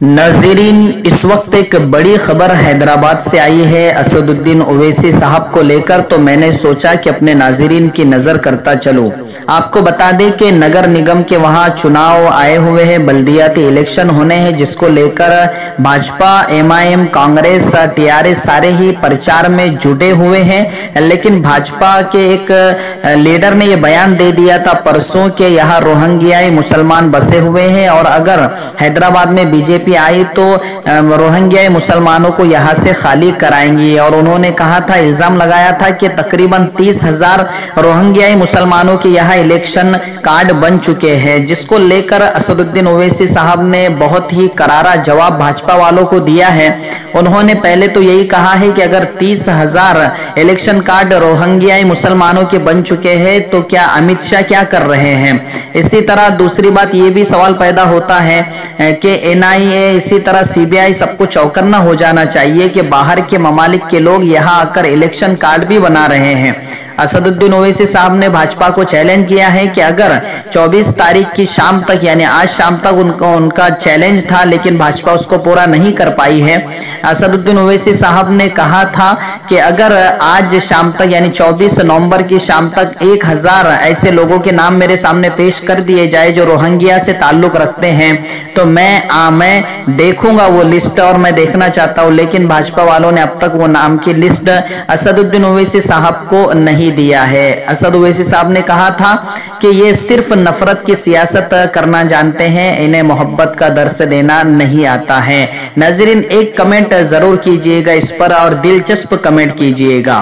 नाज़रीन, इस वक्त एक बड़ी खबर हैदराबाद से आई है असदुद्दीन ओवैसी साहब को लेकर। तो मैंने सोचा कि अपने नाज़रीन की नज़र करता चलूं। आपको बता दें कि नगर निगम के वहां चुनाव आए हुए हैं, बल्दियाती इलेक्शन होने हैं, जिसको लेकर भाजपा, एमआईएम, कांग्रेस, टीआरएस सारे ही प्रचार में जुटे हुए हैं। लेकिन भाजपा के एक लीडर ने यह बयान दे दिया था परसों के यहाँ रोहिंग्याई मुसलमान बसे हुए हैं और अगर हैदराबाद में बीजेपी आई तो रोहिंग्याई मुसलमानों को यहां से खाली कराएंगी। और उन्होंने कहा था, इल्जाम लगाया था कि तकरीबन 30,000 रोहिंग्याई मुसलमानों के यहाँ इलेक्शन कार्ड बन चुके हैं, जिसको लेकर असदुद्दीन ओवैसी साहब ने बहुत ही करारा जवाब भाजपा वालों को दिया है। उन्होंने पहले तो यही कहा है कि अगर 30,000 इलेक्शन कार्ड रोहिंग्याई मुसलमानों के बन चुके हैं तो क्या अमित शाह क्या कर रहे हैं। इसी तरह दूसरी बात ये भी सवाल पैदा होता है कि एनआईए, इसी तरह सीबीआई सबको चौकन्ना हो जाना चाहिए कि बाहर के ममालिक के लोग यहाँ आकर इलेक्शन कार्ड भी बना रहे हैं। असदुद्दीन ओवैसी साहब ने भाजपा को चैलेंज किया है कि अगर 24 तारीख की शाम तक, यानी आज शाम तक उनका चैलेंज था, लेकिन भाजपा उसको पूरा नहीं कर पाई है। असदुद्दीन ओवैसी साहब ने कहा था कि अगर आज शाम तक यानी 24 नवंबर की शाम तक 1000 ऐसे लोगों के नाम मेरे सामने पेश कर दिए जाए जो रोहिंग्या से ताल्लुक रखते हैं तो मैं देखूंगा वो लिस्ट और मैं देखना चाहता हूं। लेकिन भाजपा वालों ने अब तक वो नाम की लिस्ट असदुद्दीन ओवैसी साहब को नहीं दिया है। असद ओवैसी साहब ने कहा था कि ये सिर्फ नफरत की सियासत करना जानते हैं, इन्हें मोहब्बत का दर्स देना नहीं आता है। नाज़रीन, एक कमेंट जरूर कीजिएगा इस पर और दिलचस्प कमेंट कीजिएगा।